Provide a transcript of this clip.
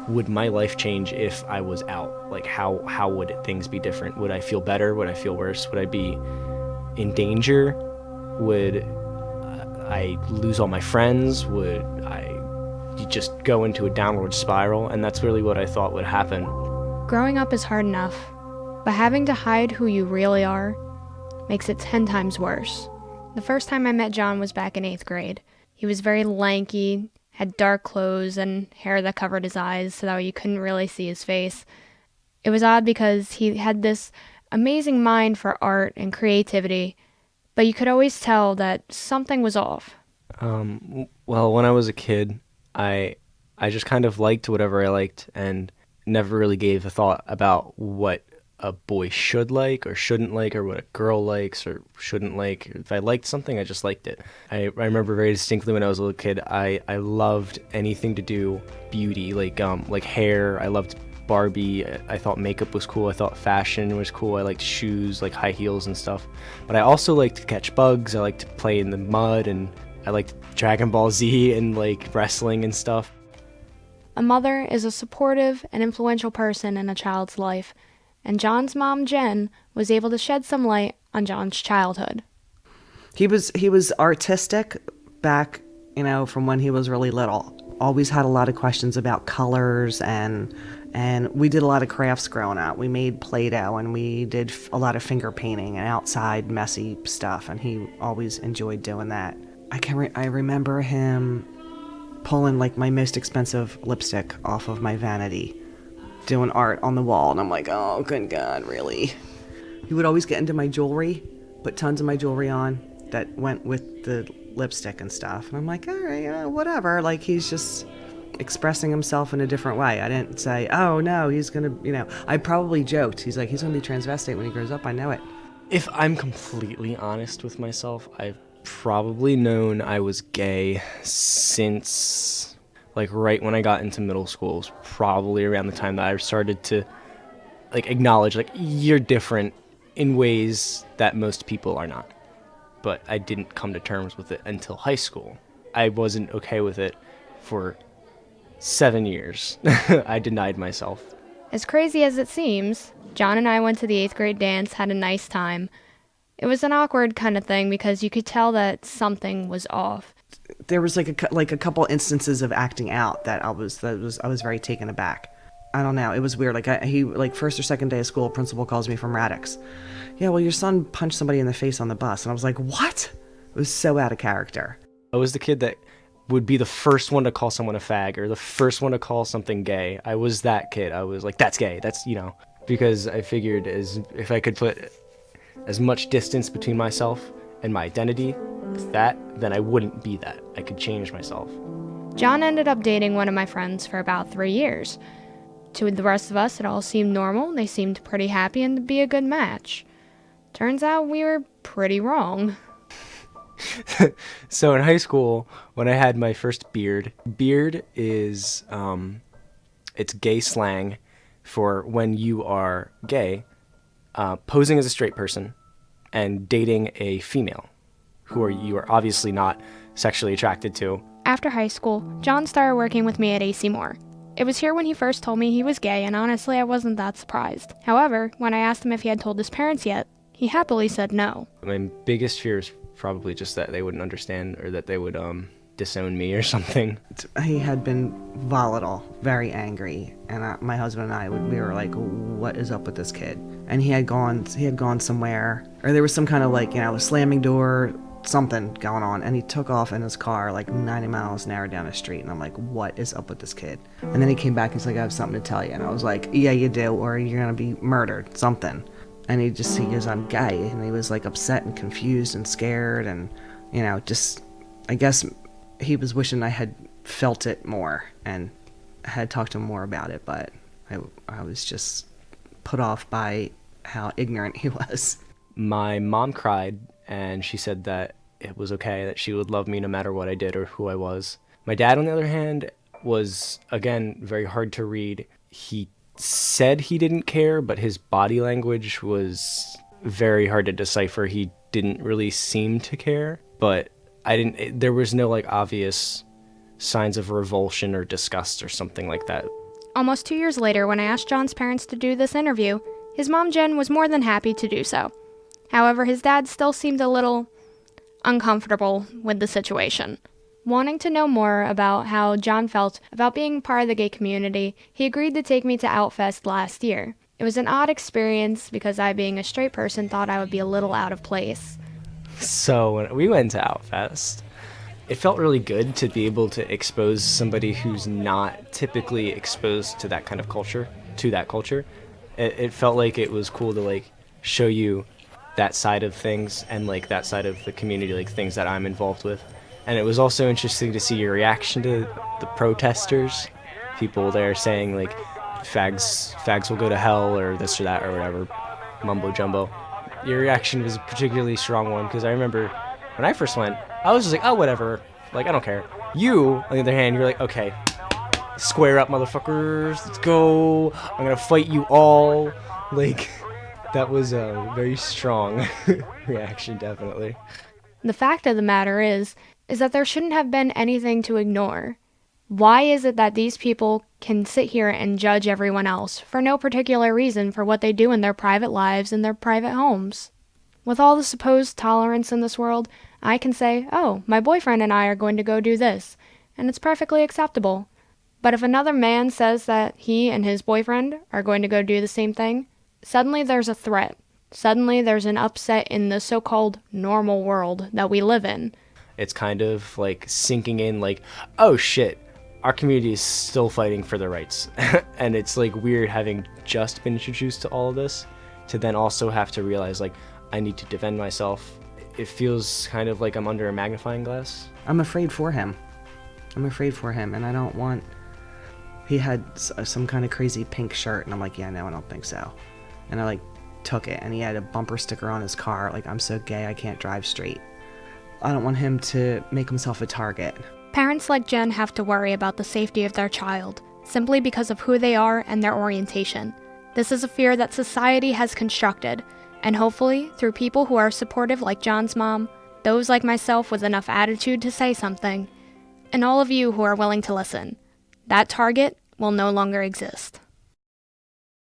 would my life change if I was out? Like, how would things be different? Would I feel better? Would I feel worse? Would I be in danger? Would I lose all my friends? Would I just go into a downward spiral? And that's really what I thought would happen. Growing up is hard enough, but having to hide who you really are makes it 10 times worse. The first time I met John was back in 8th grade. He was very lanky, had dark clothes and hair that covered his eyes so that you couldn't really see his face. It was odd because he had this amazing mind for art and creativity, but you could always tell that something was off. Well, when I was a kid, I just kind of liked whatever I liked and never really gave a thought about what a boy should like or shouldn't like, or what a girl likes or shouldn't like. If I liked something, I just liked it. I remember very distinctly when I was a little kid, I loved anything to do beauty, like hair. I loved Barbie. I thought makeup was cool. I thought fashion was cool. I liked shoes, like high heels and stuff. But I also liked to catch bugs. I liked to play in the mud, and I liked Dragon Ball Z and like wrestling and stuff. A mother is a supportive and influential person in a child's life, and John's mom, Jen, was able to shed some light on John's childhood. He was artistic back, from when he was really little. Always had a lot of questions about colors, and we did a lot of crafts growing up. We made Play-Doh, and we did a lot of finger painting and outside messy stuff, and he always enjoyed doing that. I remember him pulling like my most expensive lipstick off of my vanity, doing art on the wall, and I'm like, oh, good God, really? He would always get into my jewelry, put tons of my jewelry on that went with the lipstick and stuff, and I'm like, all right, whatever. Like, he's just expressing himself in a different way. I didn't say, oh no, he's gonna, I probably joked. He's like, he's gonna be transvestite when he grows up. I know it. If I'm completely honest with myself, I've probably known I was gay since like right when I got into middle school. It was probably around the time that I started to like acknowledge like you're different in ways that most people are not. But I didn't come to terms with it until high school. I wasn't okay with it for 7 years. I denied myself. As crazy as it seems, John and I went to the 8th grade dance, had a nice time. It was an awkward kind of thing because you could tell that something was off. There was like a couple instances of acting out that I was very taken aback. I don't know. It was weird. Like first or second day of school, principal calls me from Radix. Yeah, well, your son punched somebody in the face on the bus, and I was like, what? It was so out of character. I was the kid that would be the first one to call someone a fag or the first one to call something gay. I was that kid. I was like, that's gay. That's because I figured if I could put as much distance between myself and my identity as that, then I wouldn't be that. I could change myself. John ended up dating one of my friends for about 3 years. To the rest of us, it all seemed normal. They seemed pretty happy and to be a good match. Turns out we were pretty wrong. So in high school, when I had my first beard is, it's gay slang for when you are gay, posing as a straight person and dating a female who you are obviously not sexually attracted to. After high school, John started working with me at AC Moore. It was here when he first told me he was gay, and honestly, I wasn't that surprised. However, when I asked him if he had told his parents yet, he happily said no. My biggest fear is probably just that they wouldn't understand or that they would disown me or something. He had been volatile, very angry, and my husband and I, we were like, what is up with this kid? And he had gone somewhere, or there was some kind of like, a slamming door, something going on, and he took off in his car like 90 miles an hour down the street, and I'm like, what is up with this kid? And then he came back, he's like, I have something to tell you, and I was like, yeah, you do, or you're gonna be murdered, something. And he goes, I'm gay, and he was like upset and confused and scared, and just, I guess he was wishing I had felt it more and had talked to him more about it, but I was just put off by how ignorant he was. My mom cried, and she said that it was okay, that she would love me no matter what I did or who I was. My dad, on the other hand, was, again, very hard to read. He said he didn't care, but his body language was very hard to decipher. He didn't really seem to care, but there was no like obvious signs of revulsion or disgust or something like that. Almost 2 years later, when I asked John's parents to do this interview, his mom Jen was more than happy to do so. However, his dad still seemed a little uncomfortable with the situation. Wanting to know more about how John felt about being part of the gay community, he agreed to take me to Outfest last year. It was an odd experience because I, being a straight person, thought I would be a little out of place. So when we went to Outfest, it felt really good to be able to expose somebody who's not typically exposed to that kind of culture, It felt like it was cool to like show you that side of things and like that side of the community, like things that I'm involved with. And it was also interesting to see your reaction to the protesters, people there saying like fags will go to hell or this or that or whatever, mumbo jumbo. Your reaction was a particularly strong one because I remember when I first went, I was just like, oh, whatever, like I don't care. You, on the other hand, you're like, okay, square up, motherfuckers, let's go, I'm gonna fight you all. Like, that was a very strong reaction, definitely. The fact of the matter is that there shouldn't have been anything to ignore. Why is it that these people can sit here and judge everyone else for no particular reason for what they do in their private lives and their private homes? With all the supposed tolerance in this world, I can say, oh, my boyfriend and I are going to go do this, and it's perfectly acceptable. But if another man says that he and his boyfriend are going to go do the same thing, suddenly there's a threat. Suddenly there's an upset in the so-called normal world that we live in. It's kind of like sinking in like, oh shit, our community is still fighting for their rights. And it's like weird having just been introduced to all of this to then also have to realize like I need to defend myself. It feels kind of like I'm under a magnifying glass. I'm afraid for him, and I don't want... He had some kind of crazy pink shirt, and I'm like, yeah, no, I don't think so. And I like took it, and he had a bumper sticker on his car, like, I'm so gay I can't drive straight. I don't want him to make himself a target. Parents like Jen have to worry about the safety of their child, simply because of who they are and their orientation. This is a fear that society has constructed, and hopefully, through people who are supportive like John's mom, those like myself with enough attitude to say something, and all of you who are willing to listen, that target will no longer exist.